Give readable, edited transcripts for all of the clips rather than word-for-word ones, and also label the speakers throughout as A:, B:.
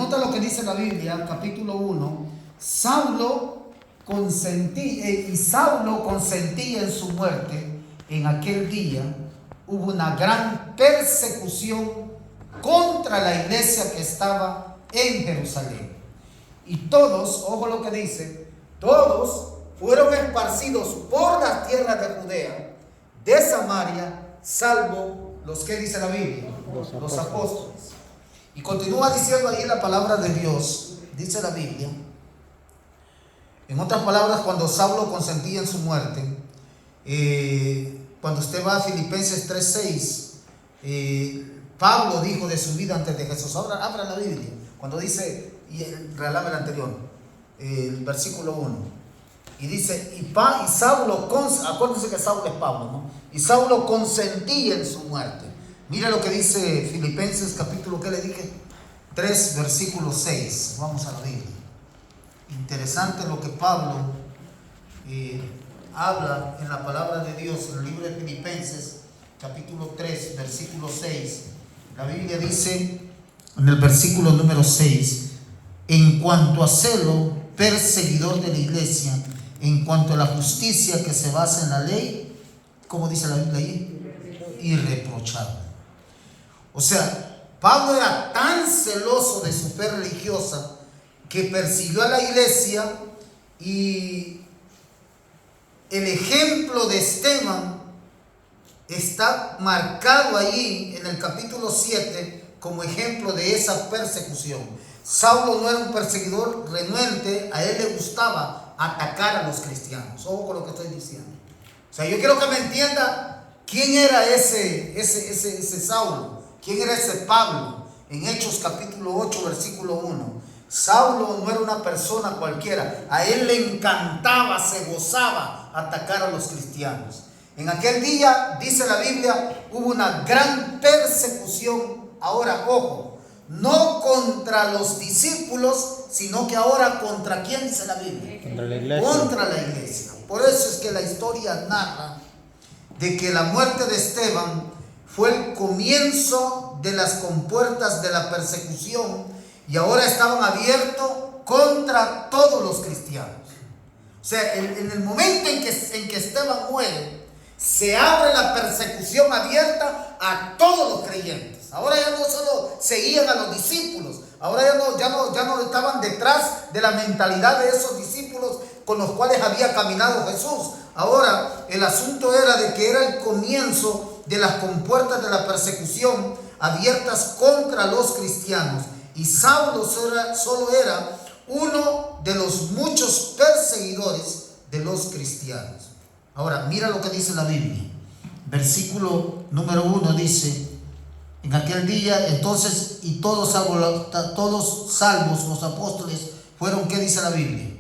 A: nota lo que dice la Biblia, capítulo 1, Saulo consentía en su muerte. En aquel día hubo una gran persecución contra la iglesia que estaba en Jerusalén. Y todos, ojo lo que dice, todos fueron esparcidos por las tierras de Judea, de Samaria, salvo los que dice la Biblia, los apóstoles. Y continúa diciendo ahí la palabra de Dios, dice la Biblia. En otras palabras, cuando Saulo consentía en su muerte, cuando usted va a Filipenses 3:6, Pablo dijo de su vida antes de Jesús. Ahora abra la Biblia, cuando dice, y relame el anterior, el versículo 1, y dice, y Saulo, acuérdense que Saulo es Pablo, ¿no? Y Saulo consentía en su muerte. Mira lo que dice Filipenses capítulo, ¿qué le dije? 3, versículo 6. Vamos a la Biblia. Interesante lo que Pablo habla en la palabra de Dios, en el libro de Filipenses, capítulo 3, versículo 6. La Biblia dice, en el versículo número 6, en cuanto a celo, perseguidor de la iglesia, en cuanto a la justicia que se basa en la ley, ¿cómo dice la Biblia ahí? Irreprochable. O sea, Pablo era tan celoso de su fe religiosa que persiguió a la iglesia, y el ejemplo de Esteban está marcado allí en el capítulo 7 como ejemplo de esa persecución. Saulo no era un perseguidor renuente, a él le gustaba atacar a los cristianos. Ojo con lo que estoy diciendo. O sea, yo quiero que me entienda quién era ese Saulo, quién era ese Pablo. En Hechos capítulo 8, versículo 1. Saulo no era una persona cualquiera, a él le encantaba, se gozaba atacar a los cristianos. En aquel día, dice la Biblia, hubo una gran persecución. Ahora, ojo, no contra los discípulos, sino que ahora contra quién dice la Biblia,
B: contra la iglesia.
A: Contra la iglesia. Por eso es que la historia narra de que la muerte de Esteban fue el comienzo de las compuertas de la persecución, y ahora estaban abiertos contra todos los cristianos. O sea, en el momento en que Esteban muere, se abre la persecución abierta a todos los creyentes. Ahora ya no solo seguían a los discípulos, ahora ya no estaban detrás de la mentalidad de esos discípulos con los cuales había caminado Jesús. Ahora el asunto era de que era el comienzo de las compuertas de la persecución abiertas contra los cristianos. Y Saulo solo era uno de los muchos perseguidores de los cristianos. Ahora, mira lo que dice la Biblia. Versículo número 1 dice, en aquel día entonces, y todos salvos los apóstoles, fueron, ¿qué dice la Biblia?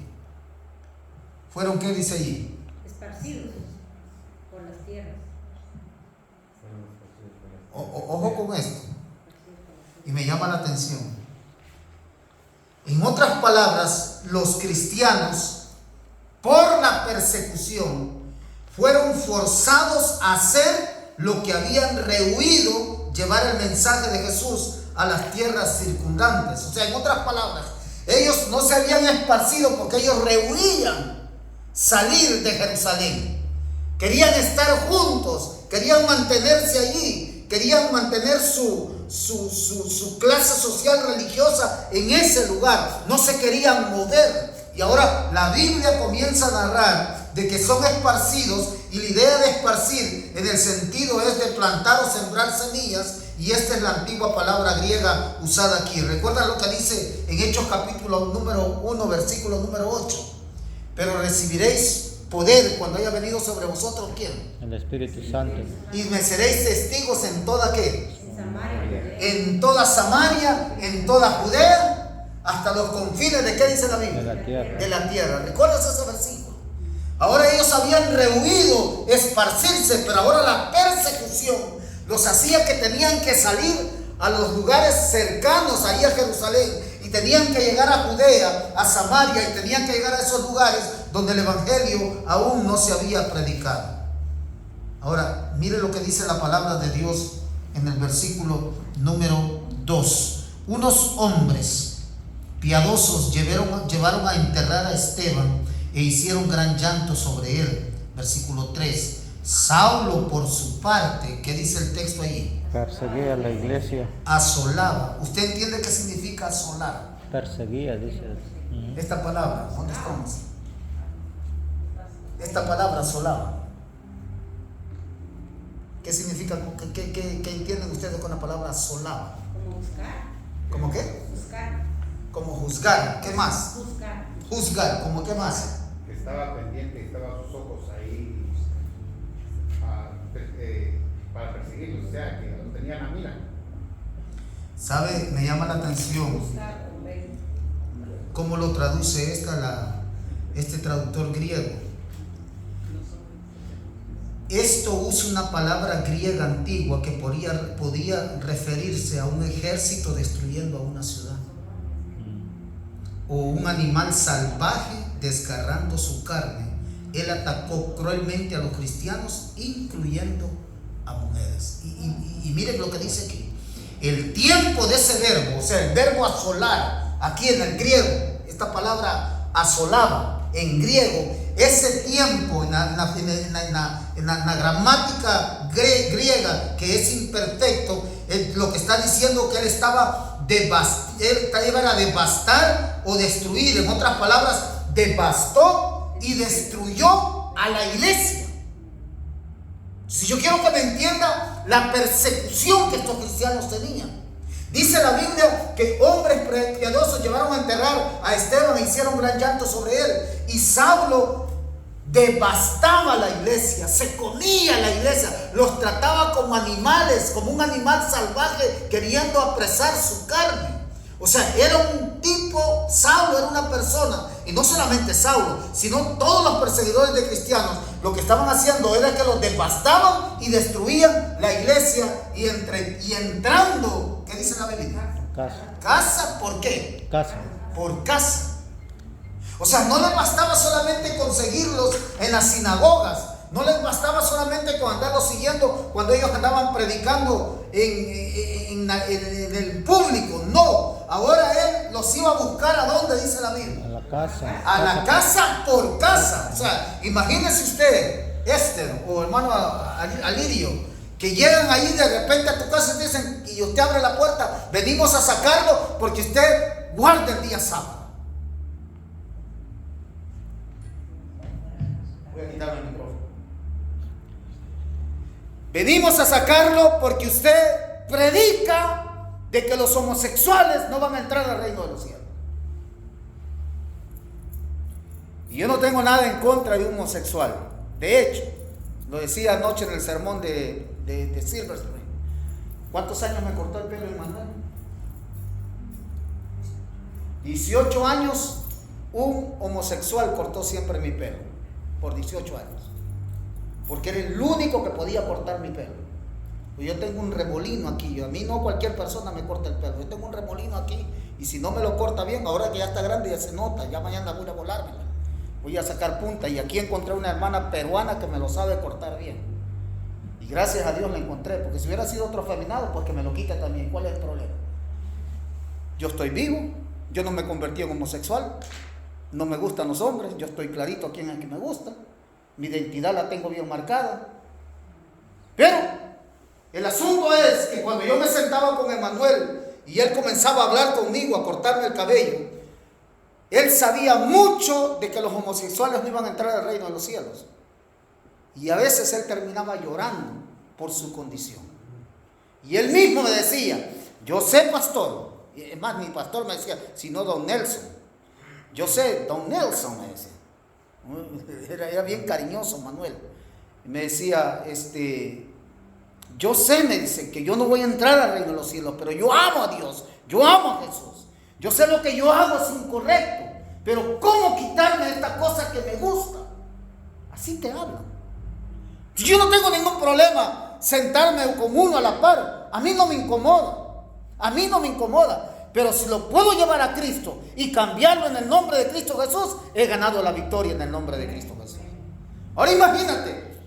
A: ¿Fueron qué dice allí?
C: Esparcidos por las tierras.
A: Ojo con esto. Y me llama la atención. En otras palabras, los cristianos, por la persecución, fueron forzados a hacer lo que habían rehuido, llevar el mensaje de Jesús a las tierras circundantes. O sea, en otras palabras, ellos no se habían esparcido porque ellos rehuían salir de Jerusalén. Querían estar juntos, querían mantenerse allí, querían mantener su clase social religiosa en ese lugar, no se querían mover. Y ahora la Biblia comienza a narrar de que son esparcidos, y la idea de esparcir en el sentido es de plantar o sembrar semillas, y esta es la antigua palabra griega usada aquí. ¿Recuerdan lo que dice en Hechos capítulo número 1, versículo número 8? Pero recibiréis poder cuando haya venido sobre vosotros, ¿quién?
B: El Espíritu Santo.
A: Y me seréis testigos en toda ¿qué?
C: Samaria.
A: En toda Samaria, en toda Judea, hasta los confines de ¿qué dice la Biblia?
B: De la tierra.
A: De la tierra. ¿Recuerdas ese versículo? Ahora ellos habían rehuido esparcirse, pero ahora la persecución los hacía que tenían que salir a los lugares cercanos ahí a Jerusalén, y tenían que llegar a Judea, a Samaria, y tenían que llegar a esos lugares donde el evangelio aún no se había predicado. Ahora, mire lo que dice la palabra de Dios en el versículo número 2. Unos hombres piadosos llevaron a enterrar a Esteban e hicieron gran llanto sobre él. Versículo 3. Saulo, por su parte, ¿qué dice el texto allí?
B: Perseguía a la iglesia.
A: Asolaba. ¿Usted entiende qué significa asolar?
B: Perseguía, dice.
A: Esta palabra, ¿dónde estamos? Esta palabra asolaba. ¿Qué significa? ¿Qué entienden ustedes con la palabra asolaba?
C: Como buscar.
A: ¿Cómo qué?
C: Buscar.
A: Como juzgar. ¿Qué más?
C: Buscar.
A: Juzgar. ¿Cómo qué más?
D: Que estaba pendiente, estaban sus ojos ahí para perseguirlos, o sea, que no tenían la mira.
A: ¿Sabe? Me llama la atención
C: Buscar con ver.
A: cómo lo traduce este traductor griego. Esto usa una palabra griega antigua que podía referirse a un ejército destruyendo a una ciudad, o un animal salvaje desgarrando su carne. Él atacó cruelmente a los cristianos, incluyendo a mujeres. Y miren lo que dice aquí. El tiempo de ese verbo, o sea, el verbo asolar, aquí en el griego, esta palabra asolaba en griego, ese tiempo en la gramática griega, que es imperfecto, lo que está diciendo que él iba a devastar o destruir. En otras palabras, devastó y destruyó a la iglesia. Si yo quiero que me entienda la persecución que estos cristianos tenían. Dice la Biblia que hombres piadosos llevaron a enterrar a Esteban e hicieron gran llanto sobre él. Y Saulo devastaba la iglesia, se comía la iglesia, los trataba como animales, como un animal salvaje queriendo apresar su carne. O sea, era un tipo, Saulo era una persona, y no solamente Saulo, sino todos los perseguidores de cristianos, lo que estaban haciendo era que los devastaban y destruían la iglesia y entrando, ¿qué dice la Biblia?
B: Casa.
A: Casa, ¿por qué?
B: Casa.
A: Por casa. O sea, no les bastaba solamente conseguirlos en las sinagogas, no les bastaba solamente con andarlos siguiendo cuando ellos andaban predicando en el público. No, ahora él los iba a buscar. ¿A dónde dice la Biblia?
B: A la casa.
A: A la casa por casa. O sea, imagínese usted, Esther o hermano Alirio, que llegan ahí de repente a tu casa y dicen, y usted abre la puerta, venimos a sacarlo porque usted guarda el día sábado. Voy a quitarme el micrófono. Venimos a sacarlo porque usted predica de que los homosexuales no van a entrar al reino de los cielos. Y yo no tengo nada en contra de un homosexual. De hecho, lo decía anoche en el sermón de Silver Spring. ¿Cuántos años me cortó el pelo Manuel? 18 años, un homosexual cortó siempre mi pelo. Por 18 años. Porque era el único que podía cortar mi pelo. Pues yo tengo un remolino aquí. A mí no cualquier persona me corta el pelo. Yo tengo un remolino aquí. Y si no me lo corta bien, ahora que ya está grande ya se nota. Ya mañana voy a volármela. Voy a sacar punta. Y aquí encontré una hermana peruana que me lo sabe cortar bien. Y gracias a Dios la encontré. Porque si hubiera sido otro afeminado, pues que me lo quita también. ¿Cuál es el problema? Yo estoy vivo. Yo no me convertí en homosexual. No me gustan los hombres. Yo estoy clarito a quién es el que me gusta. Mi identidad la tengo bien marcada. Pero el asunto es que cuando yo me sentaba con Emanuel y él comenzaba a hablar conmigo, a cortarme el cabello, él sabía mucho de que los homosexuales no iban a entrar al reino de los cielos. Y a veces él terminaba llorando por su condición. Y él mismo me decía, yo sé, pastor. Y es más, mi pastor me decía, si no, don Nelson. Yo sé, don Nelson me decía. Era bien cariñoso Manuel. Me decía, yo sé, me dice, que yo no voy a entrar al reino de los cielos, pero yo amo a Dios, yo amo a Jesús. Yo sé lo que yo hago es incorrecto, pero ¿cómo quitarme esta cosa que me gusta? Así te hablan. Yo no tengo ningún problema sentarme con uno a la par. A mí no me incomoda. A mí no me incomoda. Pero si lo puedo llevar a Cristo y cambiarlo en el nombre de Cristo Jesús, he ganado la victoria en el nombre de Cristo Jesús. Ahora imagínate,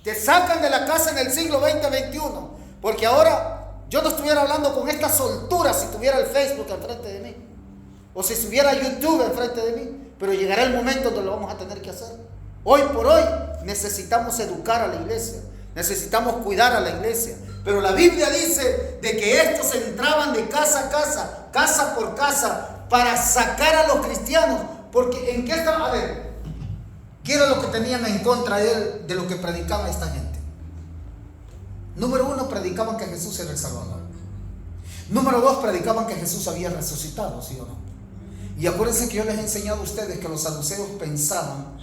A: te sacan de la casa en el siglo 20-21, porque ahora yo no estuviera hablando con esta soltura si tuviera el Facebook enfrente de mí. o si estuviera YouTube enfrente de mí, pero llegará el momento donde lo vamos a tener que hacer. Hoy por hoy necesitamos educar a la iglesia, necesitamos cuidar a la iglesia, pero la Biblia dice de que estos entraban de casa a casa, casa por casa, para sacar a los cristianos, porque ¿en qué estaban? A ver, ¿qué era lo que tenían en contra de lo que predicaba esta gente? Número 1, predicaban que Jesús era el Salvador. Número 2, predicaban que Jesús había resucitado, ¿sí o no? Y acuérdense que yo les he enseñado a ustedes que los saduceos pensaban,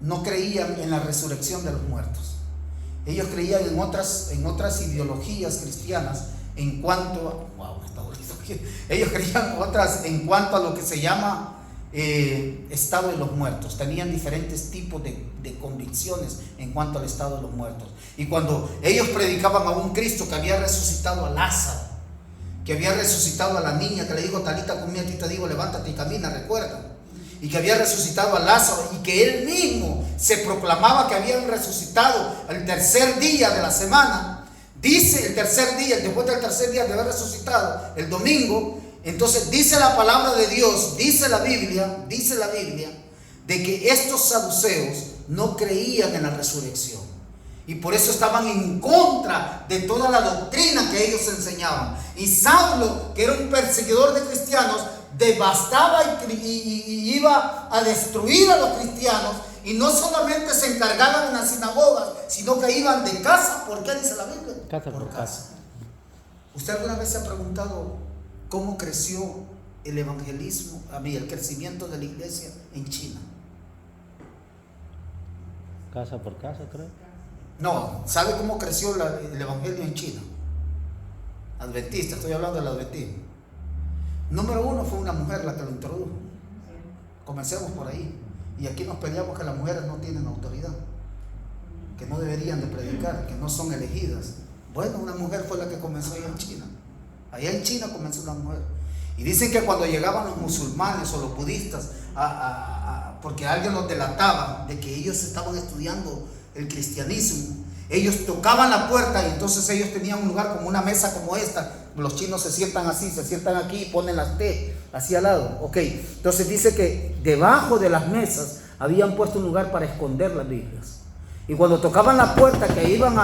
A: no creían en la resurrección de los muertos. Ellos creían en otras ideologías cristianas en cuanto a, ellos creían otras en cuanto a lo que se llama estado de los muertos. Tenían diferentes tipos de convicciones en cuanto al estado de los muertos. Y cuando ellos predicaban a un Cristo que había resucitado a Lázaro, que había resucitado a la niña que le dijo: Talita cumi, a ti te digo, levántate y camina, recuerda. Y que había resucitado a Lázaro, y que él mismo se proclamaba que habían resucitado el tercer día de la semana. Dice el tercer día, después del tercer día de haber resucitado, el domingo. Entonces dice la palabra de Dios, dice la Biblia, de que estos saduceos no creían en la resurrección. Y por eso estaban en contra de toda la doctrina que ellos enseñaban. Y Saulo, que era un perseguidor de cristianos, devastaba y iba a destruir a los cristianos. Y no solamente se encargaban en las sinagogas, sino que iban de casa. ¿Por qué dice la Biblia?
B: Casa por casa.
A: ¿Usted alguna vez se ha preguntado cómo creció el evangelismo, el crecimiento de la iglesia en China?
B: Casa por casa, creo.
A: No, ¿sabe cómo creció el evangelio en China? Adventista, estoy hablando del adventismo. Número 1, fue una mujer la que lo introdujo. Comencemos por ahí. Y aquí nos peleamos que las mujeres no tienen autoridad, que no deberían de predicar, que no son elegidas. Bueno, una mujer fue la que comenzó allá en China. Allá en China comenzó una mujer. Y dicen que cuando llegaban los musulmanes o los budistas, porque alguien los delataba de que ellos estaban estudiando el cristianismo, ellos tocaban la puerta y entonces ellos tenían un lugar como una mesa como esta. Los chinos se sientan así, se sientan aquí y ponen las té así al lado. Ok, entonces dice que debajo de las mesas habían puesto un lugar para esconder las Biblias. Y cuando tocaban la puerta que iban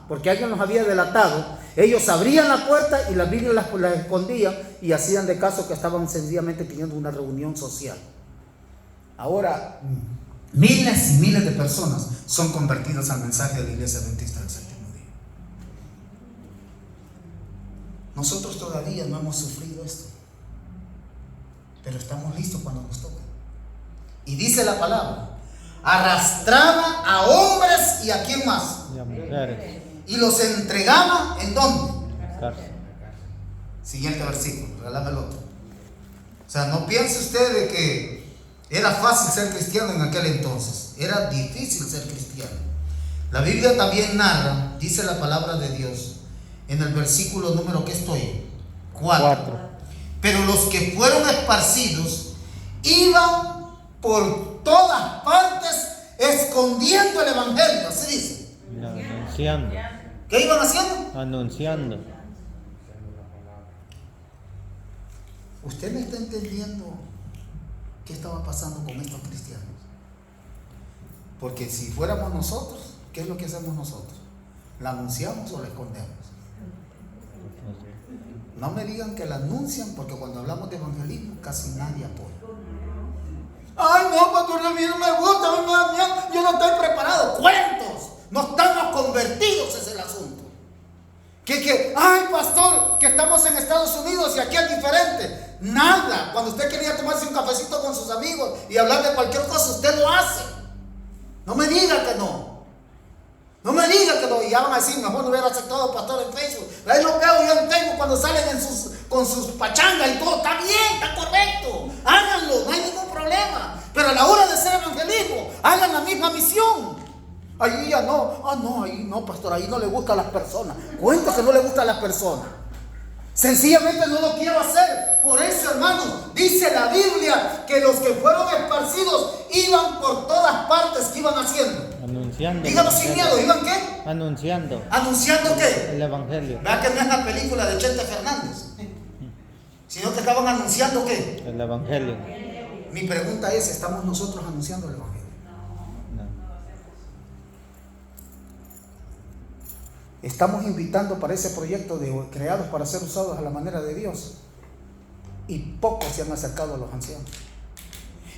A: porque alguien los había delatado, ellos abrían la puerta y las Biblias las escondían y hacían de caso que estaban sencillamente teniendo una reunión social. Ahora, miles y miles de personas son convertidas al mensaje de la Iglesia Adventista del Séptimo Día. Nosotros todavía no hemos sufrido esto, pero estamos listos cuando nos toque. Y dice la palabra: arrastraba a hombres y a quién más,
B: Y a mujeres.
A: y los entregaba ¿en dónde?
B: Cárcel.
A: Siguiente versículo, regálame el otro. O sea, no piense usted de que era fácil ser cristiano en aquel entonces. Era difícil ser cristiano. La Biblia también narra, dice la palabra de Dios, en el versículo número que estoy, 4. Pero los que fueron esparcidos iban por todas partes escondiendo el evangelio, así dice.
B: Anunciando.
A: ¿Qué iban haciendo?
B: Anunciando.
A: ¿Usted me está entendiendo qué estaba pasando con estos cristianos? Porque si fuéramos nosotros, ¿qué es lo que hacemos nosotros? ¿La anunciamos o la escondemos? No me digan que la anuncian, porque cuando hablamos de evangelismo casi nadie apoya. Ay, no, pastor, a mí no me gusta, a mí me da miedo, yo no estoy preparado. ¡Cuentos! No estamos convertidos, ese es el asunto. Ay, pastor, que estamos en Estados Unidos y aquí es diferente. Nada. Cuando usted quería tomarse un cafecito con sus amigos y hablar de cualquier cosa, usted lo hace. No me diga que no. No me diga que no. Y ya van a decir, mejor no hubiera aceptado pastor en Facebook. Ahí lo veo yo en Facebook cuando salen con sus pachangas y todo. Está bien, está correcto. Háganlo, no hay ningún problema. Pero a la hora de hacer evangelismo, hagan la misma misión. Ahí ya no. Ah, no, ahí no, pastor. Ahí no le gusta a las personas. Cuenta que no le gusta a las personas. Sencillamente no lo quiero hacer. Por eso, hermanos, dice la Biblia que los que fueron esparcidos iban por todas partes. ¿Qué iban haciendo?
B: Anunciando.
A: Dígalo sin miedo. ¿Iban qué?
B: Anunciando.
A: ¿Anunciando qué?
B: El evangelio.
A: Vea que no es la película de Chente Fernández. sino que estaban anunciando ¿qué?
B: El Evangelio.
A: Mi pregunta es, ¿estamos nosotros anunciando el Evangelio?
B: No.
A: Estamos invitando para ese proyecto de creados para ser usados a la manera de Dios. Y pocos se han acercado a los ancianos.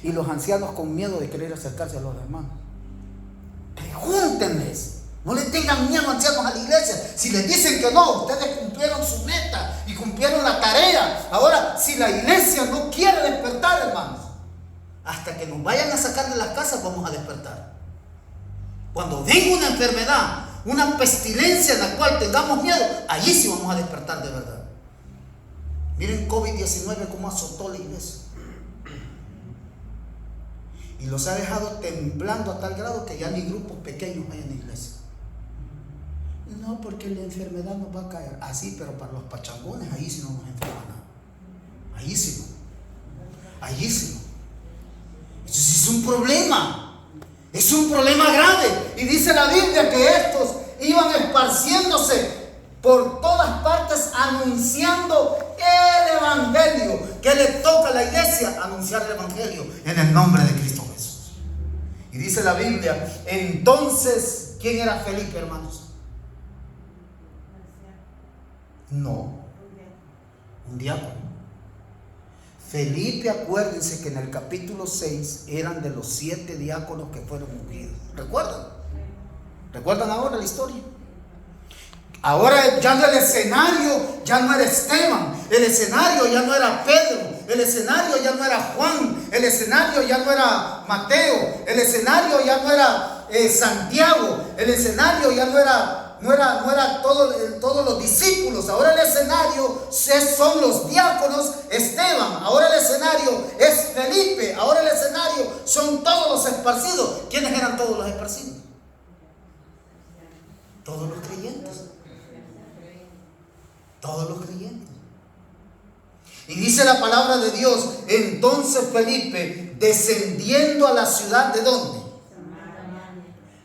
A: Y los ancianos con miedo de querer acercarse a los hermanos. Pregúntenles. No le tengan miedo, ancianos, a la iglesia. Si les dicen que no, ustedes cumplieron su meta y cumplieron la tarea. Ahora, si la iglesia no quiere despertar, hermanos, hasta que nos vayan a sacar de las casas, vamos a despertar. Cuando venga una enfermedad, una pestilencia en la cual tengamos miedo, allí sí vamos a despertar de verdad. Miren COVID-19 cómo azotó la iglesia. Y los ha dejado temblando a tal grado que ya ni grupos pequeños hay en la iglesia. No, porque la enfermedad nos va a caer. Así, pero para los pachangones, ahí sí no nos enferma nada. Ahí sí no. Allí sí no. Eso sí es un problema. Es un problema grave. Y dice la Biblia que estos iban esparciéndose por todas partes anunciando el Evangelio. ¿Qué le toca a la iglesia? Anunciar el Evangelio en el nombre de Cristo Jesús. Y dice la Biblia, entonces, ¿quién era Felipe, hermanos? No, un diácono. Felipe, acuérdense que en el capítulo 6 eran de los 7 diáconos que fueron ungidos. ¿Recuerdan? ¿Recuerdan ahora la historia? Ahora ya no, el escenario ya no era Esteban, el escenario ya no era Pedro, el escenario ya no era Juan, el escenario ya no era Mateo, el escenario ya no era Santiago, el escenario ya no era todos los discípulos. Ahora el escenario son los diáconos Esteban, ahora el escenario es Felipe, ahora el escenario son todos los esparcidos. ¿Quiénes eran todos los esparcidos? Todos los creyentes. Todos los creyentes. Y dice la palabra de Dios, entonces Felipe, descendiendo a la ciudad, ¿de dónde?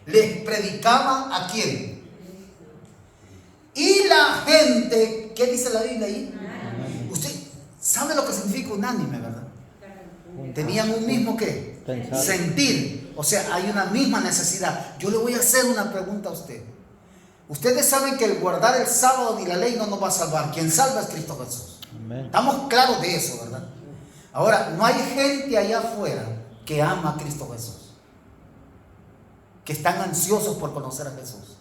A: Les predicaba ¿a quién? Y la gente, ¿qué dice la Biblia ahí? Usted sabe lo que significa unánime, ¿verdad? Tenían un mismo ¿qué?
B: Pensar.
A: Sentir. O sea, hay una misma necesidad. Yo le voy a hacer una pregunta a usted. Ustedes saben que el guardar el sábado ni la ley no nos va a salvar. Quien salva es Cristo Jesús.
B: Amén.
A: Estamos claros de eso, ¿verdad? Ahora, no hay gente allá afuera que ama a Cristo Jesús, que están ansiosos por conocer a Jesús.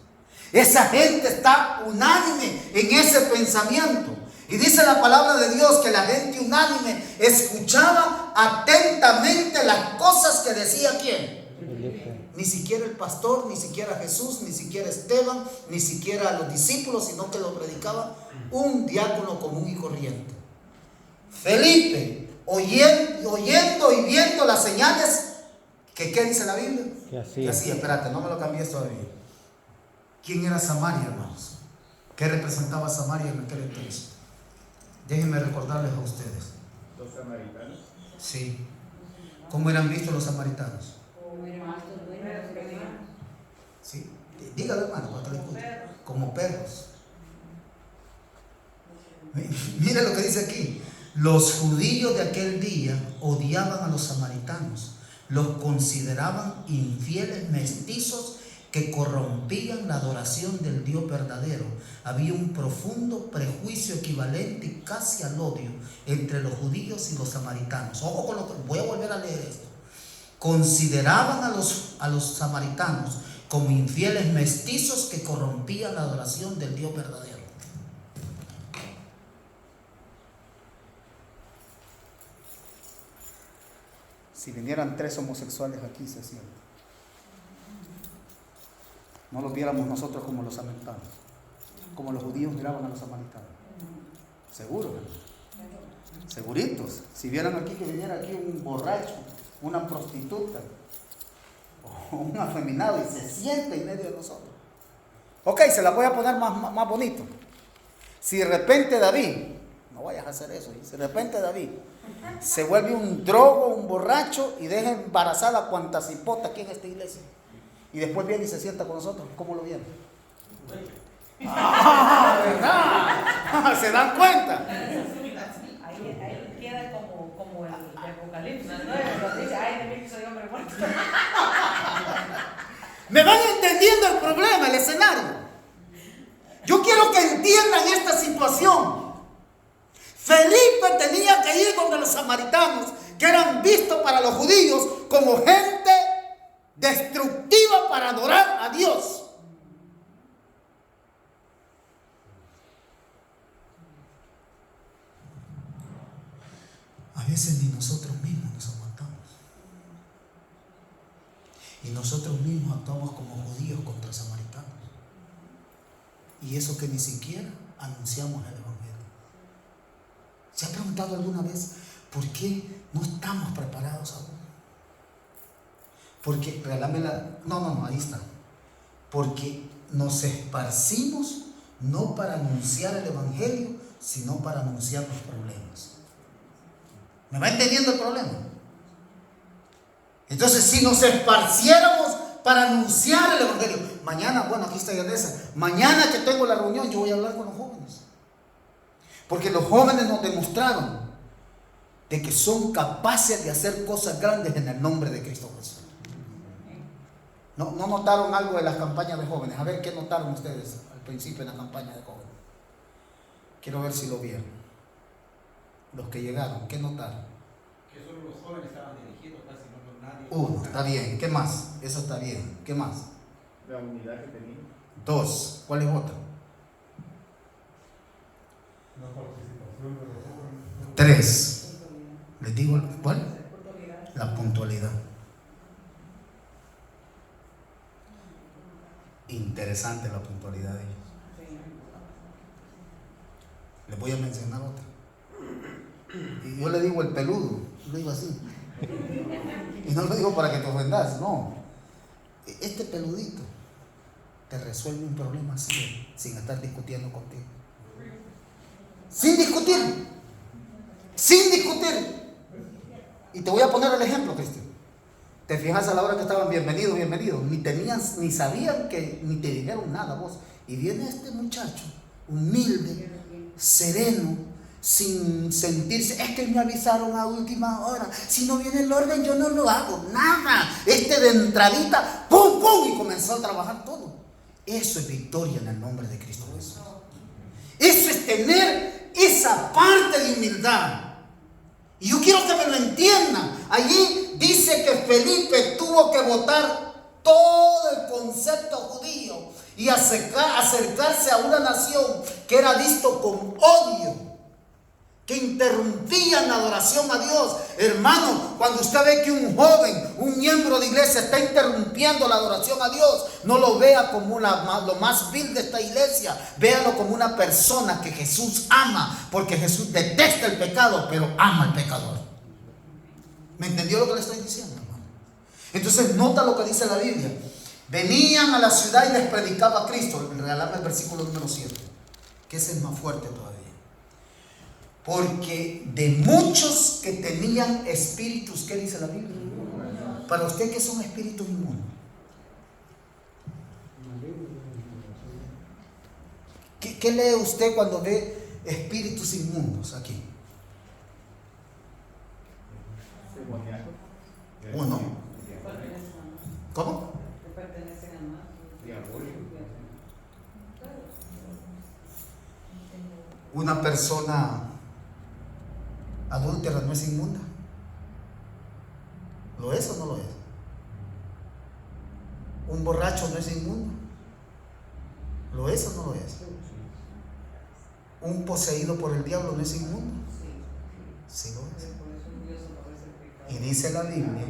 A: Esa gente está unánime en ese pensamiento. Y dice la palabra de Dios que la gente unánime escuchaba atentamente las cosas que decía ¿quién?
B: Felipe.
A: Ni siquiera el pastor, ni siquiera Jesús, ni siquiera Esteban, ni siquiera los discípulos, sino que lo predicaba un diácono común y corriente. Felipe, oyendo y viendo las señales, que ¿qué dice la Biblia?
B: ¿Qué hacía?
A: Que hacía, espérate, no me lo cambies todavía. ¿Quién era Samaria, hermanos? ¿Qué representaba Samaria en aquel entonces? Déjenme recordarles a ustedes.
D: Los samaritanos.
A: Sí. ¿Cómo eran vistos los samaritanos? Sí. Dígalo, hermano, para que le escuche. Como perros. Mira lo que dice aquí. Los judíos de aquel día odiaban a los samaritanos. Los consideraban infieles mestizos que corrompían la adoración del Dios verdadero. Había un profundo prejuicio equivalente casi al odio entre los judíos y los samaritanos. Ojo con lo que voy a volver a leer esto. Consideraban a los samaritanos como infieles mestizos que corrompían la adoración del Dios verdadero. Si vinieran 3 homosexuales aquí, se siente. No los viéramos nosotros como los samaritanos, como los judíos miraban a los samaritanos. Seguro, ¿verdad? Seguritos. Si vieran aquí que viniera aquí un borracho, una prostituta o un afeminado y se sienta en medio de nosotros. Ok, se la voy a poner más bonito. Si de repente David, no vayas a hacer eso, si de repente David se vuelve un drogo, un borracho y deja embarazada a cuanta cipota aquí en esta iglesia, y después viene y se sienta con nosotros, ¿cómo lo viene? ¿Verdad? ¿Se dan cuenta?
C: Las 9 nos dice, ay, de mí que soy hombre muerto.
A: ¿Me van entendiendo el problema, el escenario? Yo quiero que entiendan esta situación. Felipe tenía que ir donde los samaritanos, que eran vistos para los judíos como gente destructiva para adorar a Dios. A veces ni nosotros mismos nos aguantamos. Y nosotros mismos actuamos como judíos contra samaritanos. Y eso que ni siquiera anunciamos el Evangelio. ¿Se ha preguntado alguna vez por qué no estamos preparados aún? Porque, regálamela, no, ahí está. Porque nos esparcimos no para anunciar el Evangelio, sino para anunciar los problemas. ¿Me va entendiendo el problema? Entonces, si nos esparciéramos para anunciar el Evangelio, mañana, bueno, aquí está Yanesa, mañana que tengo la reunión, yo voy a hablar con los jóvenes. Porque los jóvenes nos demostraron de que son capaces de hacer cosas grandes en el nombre de Cristo Jesús. ¿No notaron algo de las campañas de jóvenes? A ver, ¿qué notaron ustedes al principio de la campaña de jóvenes? Quiero ver si lo vieron. Los que llegaron, ¿qué notaron?
E: Que solo los jóvenes estaban dirigidos, casi no nadie.
A: Uno, está bien. ¿Qué más? Eso está bien. ¿Qué más?
D: La unidad que tenía.
A: Dos. ¿Cuál es otra?
F: La participación de los jóvenes.
A: Tres. ¿Les digo cuál? La puntualidad. Interesante la puntualidad de ellos. Les voy a mencionar otra. Y yo le digo el peludo, lo digo así. Y no lo digo para que te ofendas, no. Este peludito te resuelve un problema así, sin estar discutiendo contigo. Sin discutir. Sin discutir. Y te voy a poner el ejemplo, Cristian. Te fijas a la hora que estaban bienvenidos, ni sabían que, ni te dijeron nada vos. Y viene este muchacho, humilde, sereno, sin sentirse, es que me avisaron a última hora, si no viene el orden yo no lo hago, nada. De entradita, pum, pum, y comenzó a trabajar todo. Eso es victoria en el nombre de Cristo Jesús. Eso es tener esa parte de humildad. Y yo quiero que me lo entiendan. Allí dice que Felipe tuvo que botar todo el concepto judío y acercarse a una nación que era visto con odio, que interrumpían la adoración a Dios. Hermano, cuando usted ve que un joven, un miembro de iglesia está interrumpiendo la adoración a Dios, no lo vea como lo más vil de esta iglesia, véalo como una persona que Jesús ama, porque Jesús detesta el pecado, pero ama al pecador. ¿Me entendió lo que le estoy diciendo, hermano? Entonces nota lo que dice la Biblia. Venían a la ciudad y les predicaba a Cristo. Regalame el versículo número 7, que ese es más fuerte todavía. Porque de muchos que tenían espíritus, ¿qué dice la Biblia? Para usted, ¿qué son espíritus inmundos? ¿Qué lee usted cuando ve espíritus inmundos aquí? Uno. ¿Cómo? Una persona adúltera no es inmunda. ¿Lo es o no lo es? Un borracho no es inmundo. ¿Lo es o no lo es? Un poseído por el diablo no es inmundo. Sí lo es. Y dice la Biblia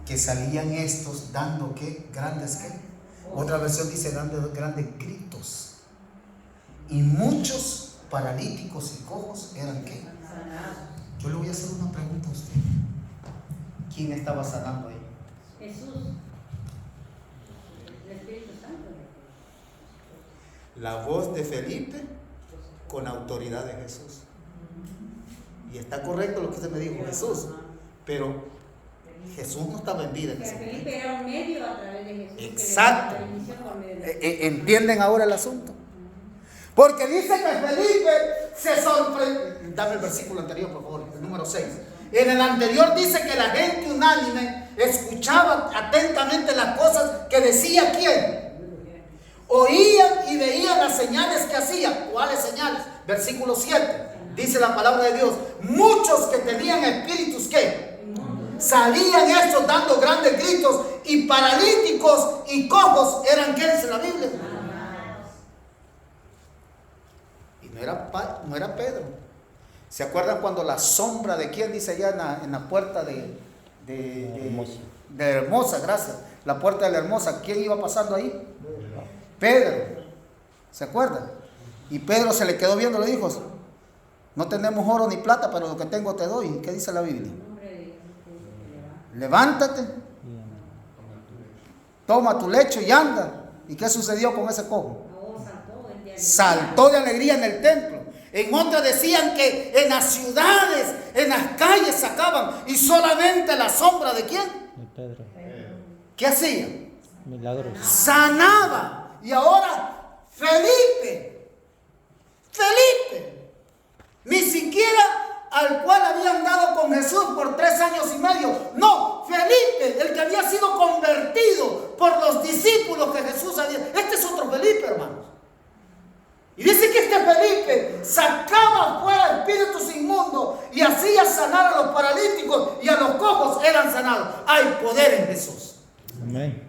A: que salían estos dando ¿qué? Grandes ¿qué? Otra versión dice dando grandes gritos. Y muchos paralíticos y cojos eran ¿qué? Yo le voy a hacer una pregunta a usted. ¿Quién estaba sanando ahí?
C: Jesús. El Espíritu Santo.
A: La voz de Felipe con autoridad de Jesús. Y está correcto lo que usted me dijo, Jesús. Pero Jesús no estaba en vida en ese momento.
C: Felipe era un medio a través de Jesús.
A: Exacto.
C: Que le inició por medio de
A: ¿Entienden ahora el asunto? Porque dice que Felipe se sorprendió. Dame el versículo anterior, por favor, el número 6. En el anterior dice que la gente unánime escuchaba atentamente las cosas que decía quién. Oían y veían las señales que hacía. ¿Cuáles señales? Versículo 7. Dice la palabra de Dios. Muchos que tenían espíritus ¿qué? Salían estos dando grandes gritos, y paralíticos y cojos eran ¿qué dice la Biblia? Y no era Pedro. ¿Se acuerdan cuando la sombra de quién dice allá en la puerta de Hermosa, gracias? La puerta de la Hermosa, ¿quién iba pasando ahí? Pedro. ¿Se acuerdan? Y Pedro se le quedó viendo y le dijo: no tenemos oro ni plata, pero lo que tengo te doy. ¿Qué dice la Biblia? Levántate, toma tu lecho y anda. ¿Y qué sucedió con ese cojo? Saltó de alegría en el templo. En otras decían que en las ciudades, en las calles sacaban, y solamente la sombra de quién.
B: De Pedro.
A: ¿Qué hacía?
B: Milagros.
A: Sanaba. Y ahora Felipe, ni siquiera al cual habían dado con Jesús por 3 años y medio. No, Felipe, el que había sido convertido por los discípulos que Jesús había. Este es otro Felipe, hermanos. Y dice que este Felipe sacaba fuera espíritus inmundos y hacía sanar a los paralíticos, y a los cojos eran sanados. Hay poder en Jesús.
B: Amén.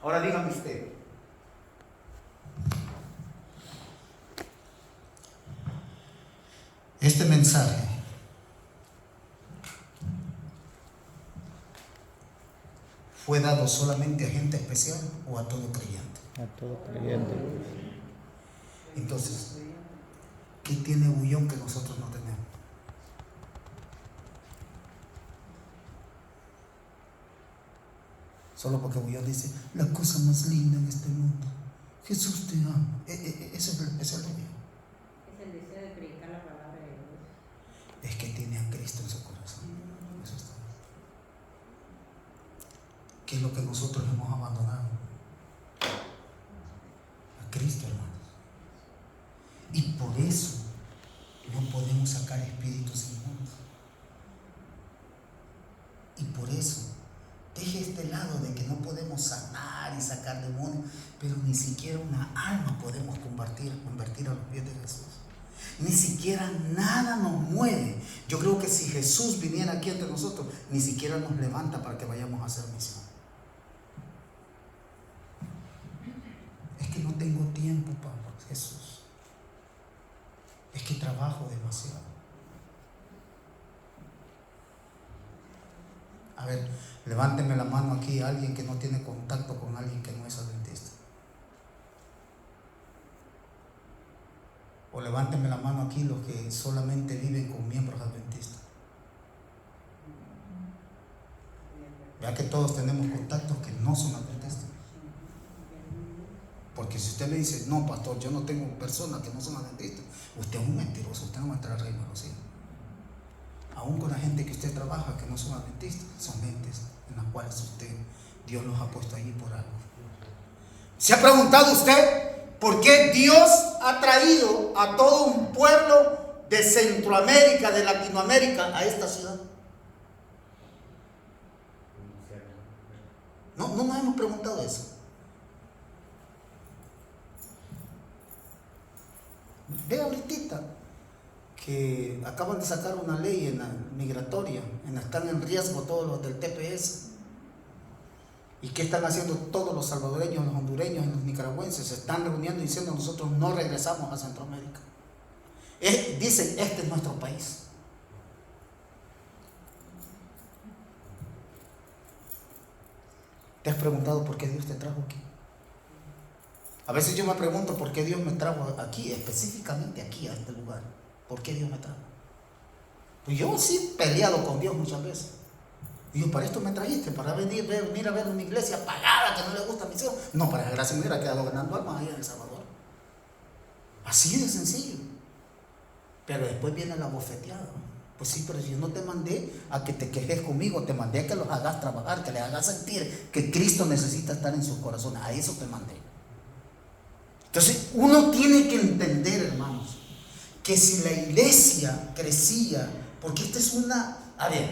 A: Ahora dígame usted, este mensaje ¿fue dado solamente a gente especial o a todo creyente?
B: A todo creyente.
A: Entonces, ¿qué tiene Bullón que nosotros no tenemos? Solo porque Bullón dice la cosa más linda en este mundo: Jesús te ama. Ese es el deseo.
C: Es el deseo de predicar la palabra de Dios.
A: Es que tiene a Cristo en su corazón. Eso es todo. ¿Qué es lo que nosotros hemos abandonado? A Cristo, hermanos. Y por eso no podemos sacar espíritus inmundos. Y por eso deje este lado de que no podemos sanar y sacar demonios, pero ni siquiera una alma podemos convertir a los pies de Jesús. Ni siquiera nada nos mueve. Yo creo que si Jesús viniera aquí entre nosotros, ni siquiera nos levanta para que vayamos a hacer misión. Es que no tengo tiempo, Pablo, Jesús. Es que trabajo demasiado. A ver, levánteme la mano aquí alguien que no tiene contacto con alguien que no es adventista. O levánteme la mano aquí los que solamente viven con miembros adventistas. Vea que todos tenemos contactos que no son adventistas. Porque si usted me dice, no, pastor, yo no tengo personas que no son adventistas, usted es un mentiroso, usted no va a entrar al reino de los cielos. Aún con la gente que usted trabaja que no son adventistas, son gentes en las cuales Dios los ha puesto allí por algo. ¿Se ha preguntado usted por qué Dios ha traído a todo un pueblo de Centroamérica, de Latinoamérica, a esta ciudad? No nos hemos preguntado eso. Ve ahorita que acaban de sacar una ley en la migratoria, en la que están en riesgo todos los del TPS. ¿Y qué están haciendo todos los salvadoreños, los hondureños y los nicaragüenses? Se están reuniendo y diciendo: nosotros no regresamos a Centroamérica. Dicen, este es nuestro país. ¿Te has preguntado por qué Dios te trajo aquí? A veces yo me pregunto por qué Dios me trajo aquí, específicamente aquí, a este lugar. ¿Por qué Dios me trajo? Pues yo sí he peleado con Dios muchas veces. Y yo, para esto me trajiste, para venir a ver una iglesia pagada que no le gusta a mis hijos. No, para desgracia me hubiera quedado ganando almas allá en El Salvador. Así de sencillo. Pero después viene la bofeteada. Pues sí, pero yo no te mandé a que te quejes conmigo, te mandé a que los hagas trabajar, que les hagas sentir que Cristo necesita estar en sus corazones. A eso te mandé. Entonces uno tiene que entender, hermanos, que si la iglesia crecía, porque esta es A ver,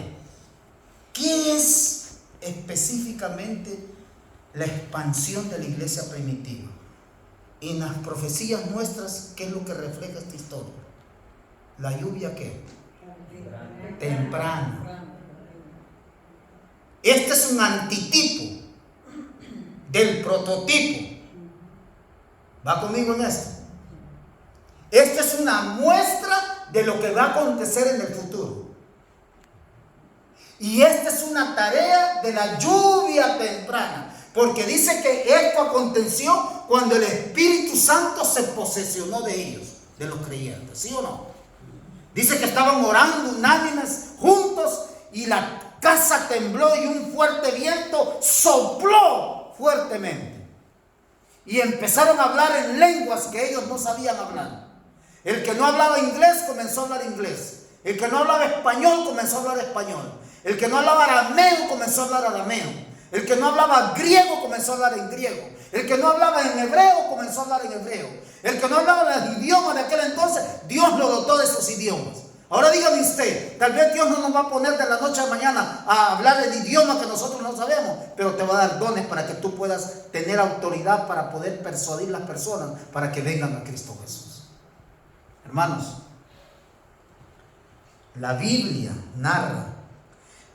A: ¿qué es específicamente la expansión de la iglesia primitiva? En las profecías nuestras, ¿qué es lo que refleja esta historia? ¿La lluvia qué? Temprano. Este es un antitipo del prototipo. ¿Va conmigo en esto? Esta es una muestra de lo que va a acontecer en el futuro. Y esta es una tarea de la lluvia temprana. Porque dice que esto aconteció cuando el Espíritu Santo se posesionó de ellos, de los creyentes. ¿Sí o no? Dice que estaban orando unánimes juntos y la casa tembló y un fuerte viento sopló fuertemente. Y empezaron a hablar en lenguas que ellos no sabían hablar. El que no hablaba inglés comenzó a hablar inglés. El que no hablaba español comenzó a hablar español. El que no hablaba arameo comenzó a hablar arameo. El que no hablaba griego comenzó a hablar en griego. El que no hablaba en hebreo comenzó a hablar en hebreo. El que no hablaba los idiomas de aquel entonces, Dios lo dotó de esos idiomas. Ahora dígame usted, tal vez Dios no nos va a poner de la noche a mañana a hablar el idioma que nosotros no sabemos, pero te va a dar dones para que tú puedas tener autoridad para poder persuadir a las personas para que vengan a Cristo Jesús. Hermanos, la Biblia narra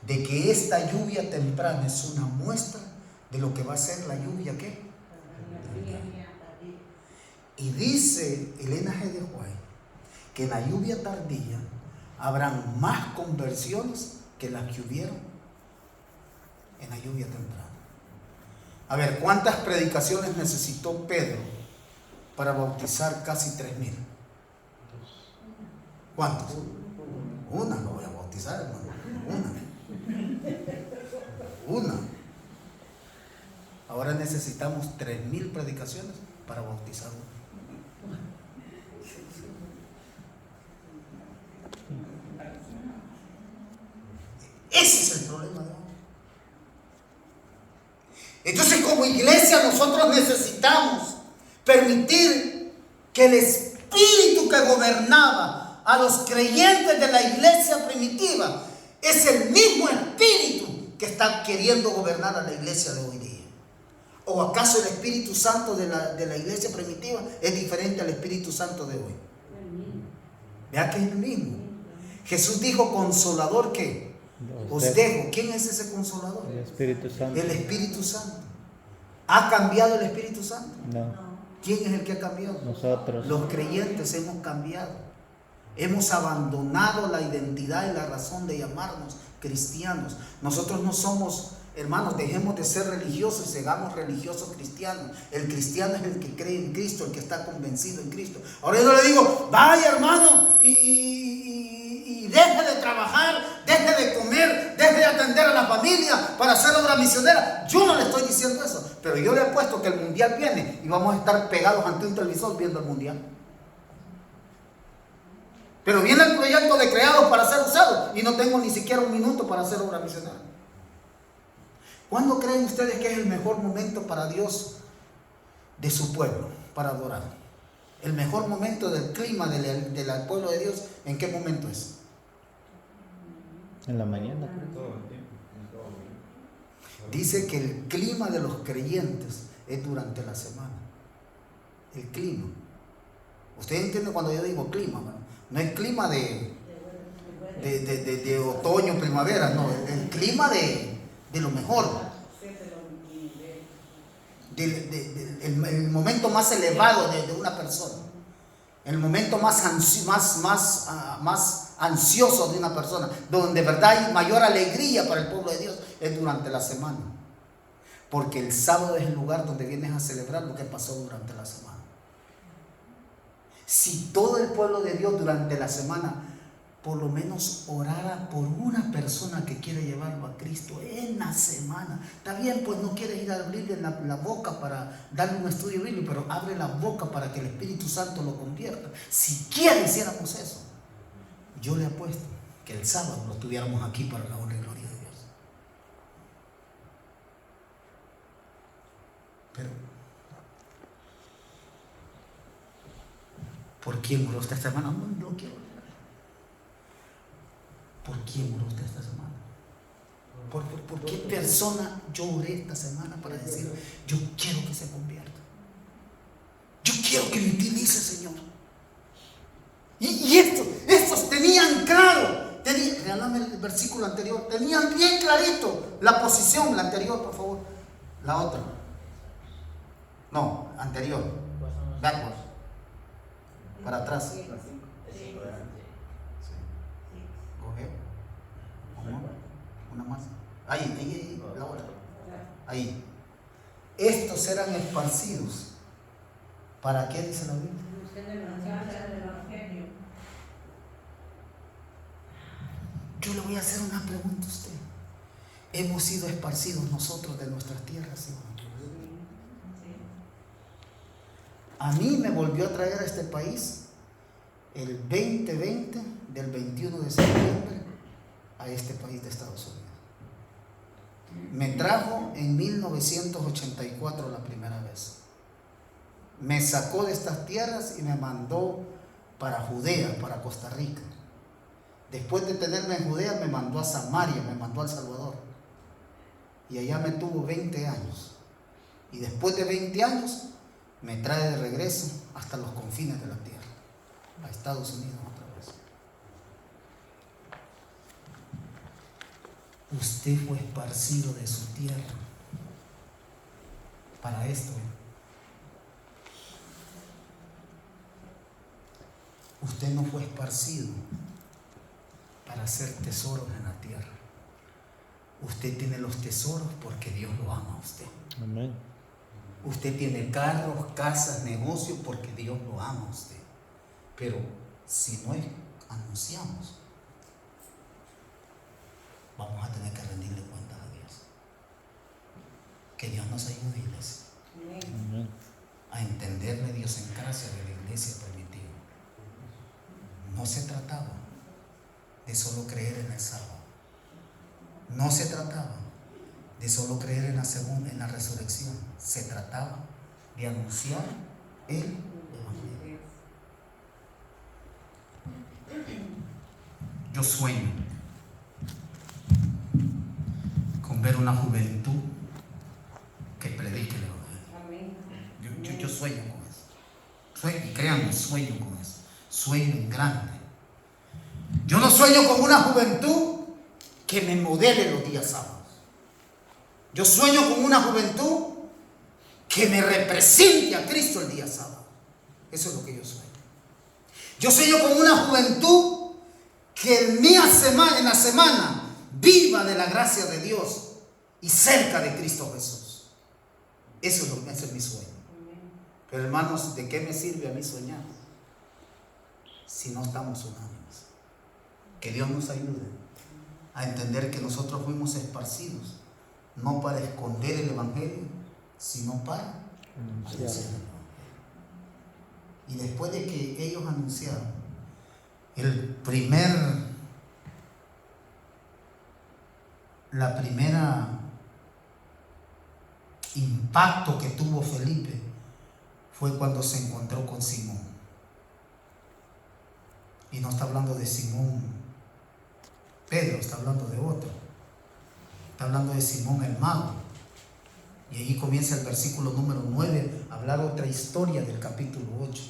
A: de que esta lluvia temprana es una muestra de lo que va a ser la lluvia ¿qué? Y dice Elena G. de White que en la lluvia tardía habrán más conversiones que las que hubieron en la lluvia temprana. A ver, ¿cuántas predicaciones necesitó Pedro para bautizar casi 3,000? ¿Cuántas? Una, no voy a bautizar, hermano. Una. Ahora necesitamos 3,000 predicaciones para bautizar uno. Ese es el problema de hoy. Entonces, como iglesia, nosotros necesitamos permitir que el espíritu que gobernaba a los creyentes de la iglesia primitiva es el mismo espíritu que está queriendo gobernar a la iglesia de hoy día. ¿O acaso el Espíritu Santo de la iglesia primitiva es diferente al Espíritu Santo de hoy? Vea que es el mismo. Jesús dijo, consolador, ¿qué? Os dejo. ¿Quién es ese consolador?
B: El Espíritu Santo.
A: El Espíritu Santo. ¿Ha cambiado el Espíritu Santo?
B: No,
A: ¿Quién es el que ha cambiado?
B: nosotros.
A: Los creyentes hemos cambiado. Hemos abandonado la identidad y la razón de llamarnos cristianos. Nosotros no somos, hermanos, dejemos de ser religiosos y seamos religiosos cristianos. El cristiano es el que cree en Cristo, el que está convencido en Cristo. Ahora yo no le digo, vaya hermano y deje de trabajar, deje de comer, deje de atender a la familia para hacer obra misionera. Yo no le estoy diciendo eso, pero yo le apuesto que el mundial viene y vamos a estar pegados ante un televisor viendo el mundial. Pero viene el proyecto de creados para ser usados y no tengo ni siquiera un minuto para hacer obra misionera. ¿Cuándo creen ustedes que es el mejor momento para Dios de su pueblo para adorar? El mejor momento del clima del pueblo de Dios, ¿en qué momento es?
B: En la mañana.
A: Dice que el clima de los creyentes es durante la semana. El clima. ¿Ustedes entienden cuando yo digo clima? No es clima de otoño, primavera, no. El clima de lo mejor. El momento más elevado de una persona. El momento más ansioso de una persona, donde de verdad hay mayor alegría para el pueblo de Dios, es durante la semana. Porque el sábado es el lugar donde vienes a celebrar lo que pasó durante la semana. Si todo el pueblo de Dios durante la semana por lo menos orara por una persona que quiere llevarlo a Cristo en la semana. Está bien, pues no quieres ir a abrirle la boca para darle un estudio bíblico, pero abre la boca para que el Espíritu Santo lo convierta. Si quiere hiciéramos eso, yo le apuesto que el sábado lo tuviéramos aquí para la honra y gloria de Dios. Pero ¿por quién oró esta semana? No quiero. ¿Por quién oró usted esta semana? ¿Por qué persona yo oré esta semana para decir, yo quiero que se convierta? Yo quiero que me utilice, Señor. Y estos tenían claro, regálame el versículo anterior, tenían bien clarito la posición, la anterior, por favor. La otra. No, anterior. Backwards. Para atrás. Coge. Una más. Ahí, la otra. Ahí. Estos eran esparcidos. ¿Para qué dice la Biblia? Yo le voy a hacer una pregunta a usted. ¿Hemos sido esparcidos nosotros de nuestras tierras, ¿sí o no? A mí me volvió a traer a este país el 2020, del 21 de septiembre, a este país de Estados Unidos. Me trajo en 1984 la primera vez. Me sacó de estas tierras y me mandó para Judea, para Costa Rica. Después de tenerme en Judea, me mandó a Samaria, me mandó a El Salvador. Y allá me tuvo 20 años. Y después de 20 años, me trae de regreso hasta los confines de la tierra, a Estados Unidos otra vez. Usted fue esparcido de su tierra para esto. Usted no fue esparcido para hacer tesoros en la tierra. Usted tiene los tesoros porque Dios lo ama a usted.
B: Amén.
A: Usted tiene carros, casas, negocios porque Dios lo ama a usted. Pero si no anunciamos, vamos a tener que rendirle cuentas a Dios. Que Dios nos ayude, iglesia,
B: Amén.
A: a entender la idiosincrasia de la iglesia primitiva. No se trataba de solo creer en el sábado. No se trataba de solo creer en la resurrección. Se trataba de anunciar el Evangelio. Yo sueño con ver una juventud que predique el Evangelio. Yo sueño con eso. Y créanme, sueño con eso. Sueño en grande. Yo no sueño con una juventud que me modele los días sábados. Yo sueño con una juventud que me represente a Cristo el día sábado. Eso es lo que yo sueño. Yo sueño con una juventud que en la semana viva de la gracia de Dios y cerca de Cristo Jesús. Ese es mi sueño. Pero hermanos, ¿de qué me sirve a mí soñar si no estamos unánimes? Que Dios nos ayude a entender que nosotros fuimos esparcidos, no para esconder el Evangelio, sino para anunciar el Evangelio. Y después de que ellos anunciaron, la primera impacto que tuvo Felipe fue cuando se encontró con Simón. Y no está hablando de Simón Pedro, está hablando de otro. Está hablando de Simón el mago. Y allí comienza el versículo número 9 a hablar otra historia del capítulo 8.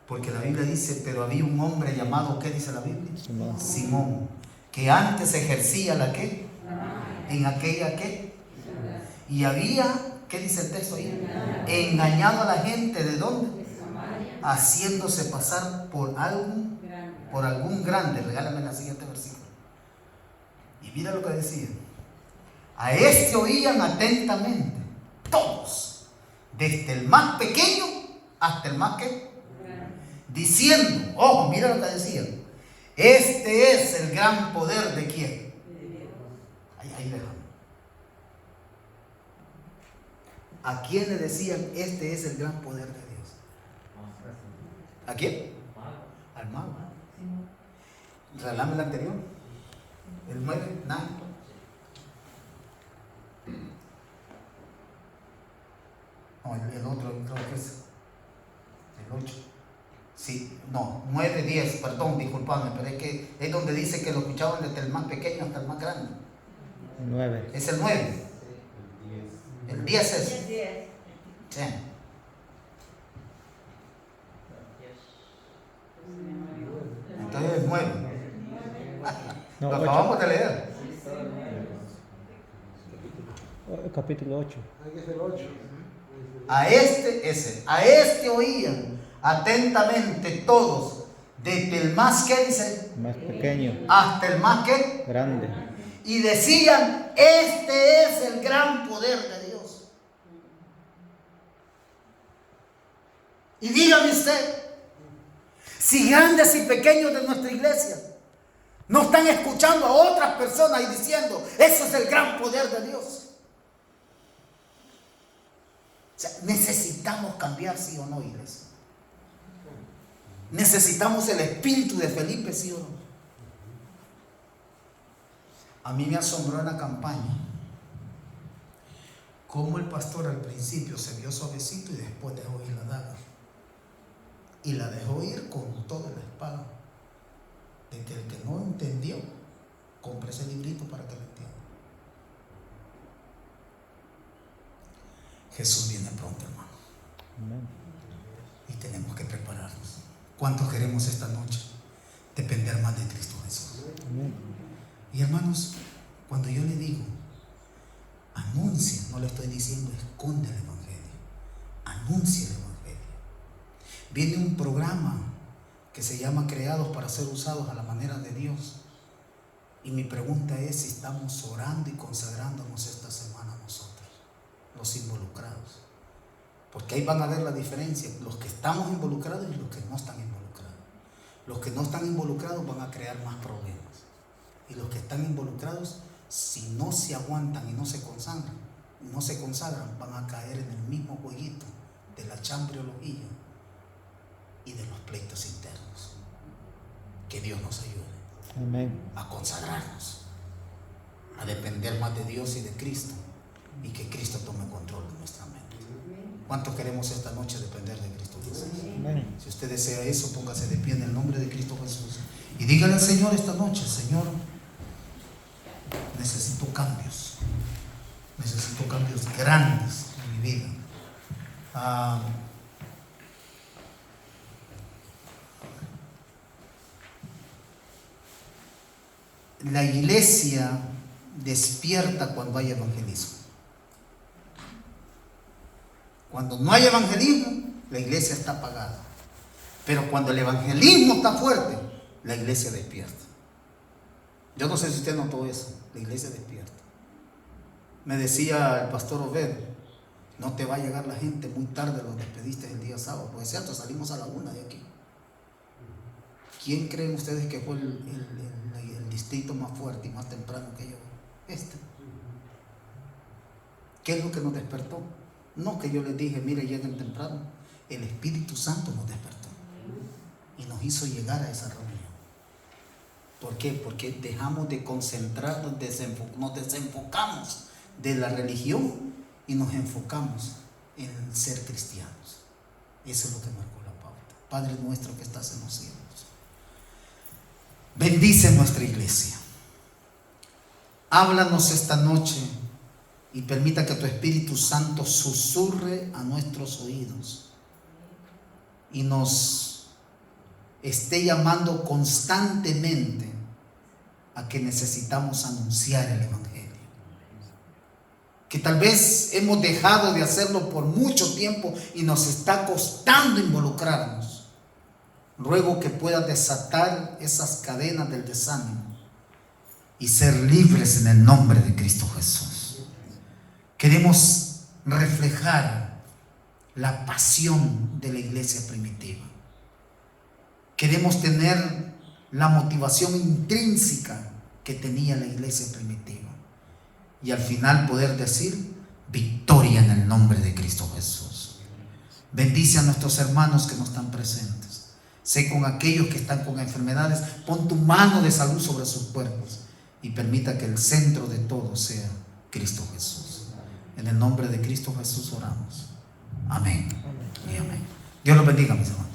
A: Porque la Biblia dice, pero había un hombre llamado, ¿qué dice la Biblia?
B: Simón.
A: Simón, que antes ejercía la ¿qué? En aquella ¿qué? Y había, ¿qué dice el texto ahí? Engañado a la gente, ¿de dónde? Haciéndose pasar por algún grande. Regálame la siguiente versículo. Y mira lo que decía. A este oían atentamente todos, desde el más pequeño hasta el más ¿qué? Diciendo, ojo, mira lo que decían. Este es el gran poder de quién. Ahí dejamos. ¿A quién le decían este es el gran poder de Dios? ¿A quién? Al mago. Relame el anterior. El 9, nada. No, el otro creo que es el 8. Sí, no. No, 9, 10, perdón, disculpame, pero es que es donde dice que lo escuchaban desde el más pequeño hasta el más grande.
B: 9.
A: Es el 9. El 10 es. Sí. Entonces es 9.
B: No,
A: Lo
B: 8.
A: acabamos de leer.
B: Capítulo 8.
F: Hay que ser 8.
A: A este oían atentamente todos, desde el más que dice
B: Más pequeño.
A: hasta el más que,
B: Grande.
A: y decían: este es el gran poder de Dios. Y dígame usted, si grandes y pequeños de nuestra iglesia no están escuchando a otras personas y diciendo: eso es el gran poder de Dios. O sea, necesitamos cambiar, sí o no, iglesia. Necesitamos el espíritu de Felipe, sí o no. A mí me asombró en la campaña cómo el pastor al principio se vio suavecito y después dejó ir la daga. Y la dejó ir con toda la espada. De que el que no entendió, compre ese librito para que lo entienda. Jesús viene pronto, hermano.
B: Amén.
A: Y tenemos que prepararnos. ¿Cuántos queremos esta noche depender más de Cristo Jesús?
B: Amén.
A: Y hermanos, cuando yo le digo anuncia, no le estoy diciendo esconde el evangelio, anuncia el evangelio. Viene un programa que se llama Creados para ser usados a la manera de Dios. Y mi pregunta es si estamos orando y consagrándonos esta semana nosotros, los involucrados. Porque ahí van a ver la diferencia, los que estamos involucrados y los que no están involucrados. Los que no están involucrados van a crear más problemas. Y los que están involucrados, si no se aguantan y no se consagran, van a caer en el mismo jueguito de la chambriología y de los pleitos internos. Que Dios nos ayude.
B: Amén.
A: A consagrarnos, a depender más de Dios y de Cristo, y que Cristo tome control de nuestra mente. ¿Cuántos queremos esta noche depender de Cristo Jesús?
B: Amén.
A: Si usted desea eso, póngase de pie en el nombre de Cristo Jesús y dígale al Señor esta noche: Señor, necesito cambios grandes en mi vida. La iglesia despierta cuando hay evangelismo. Cuando no hay evangelismo, la iglesia está apagada. Pero cuando el evangelismo está fuerte, la iglesia despierta. Yo no sé si usted notó eso, la iglesia despierta. Me decía el pastor Obed: no te va a llegar la gente muy tarde, los despediste el día sábado. Pues es cierto, salimos a la 1 de aquí. ¿Quién creen ustedes que fue el distrito más fuerte y más temprano que yo? ¿Qué es lo que nos despertó? No que yo les dije: mire, lleguen temprano. El Espíritu Santo nos despertó y nos hizo llegar a esa reunión. ¿Por qué? Porque dejamos de concentrarnos, nos desenfocamos de la religión y nos enfocamos en ser cristianos. Eso es lo que marcó la pauta. Padre nuestro que estás en los cielos, bendice nuestra iglesia. Háblanos esta noche y permita que tu Espíritu Santo susurre a nuestros oídos y nos esté llamando constantemente a que necesitamos anunciar el evangelio. Que tal vez hemos dejado de hacerlo por mucho tiempo y nos está costando involucrarnos. Ruego que puedas desatar esas cadenas del desánimo y ser libres en el nombre de Cristo Jesús. Queremos reflejar la pasión de la iglesia primitiva. Queremos tener la motivación intrínseca que tenía la iglesia primitiva. Y al final poder decir: victoria en el nombre de Cristo Jesús. Bendice a nuestros hermanos que no están presentes. Sé con aquellos que están con enfermedades. Pon tu mano de salud sobre sus cuerpos y permita que el centro de todo sea Cristo Jesús. En el nombre de Cristo Jesús oramos. Amén y amén. Dios los bendiga, mis hermanos.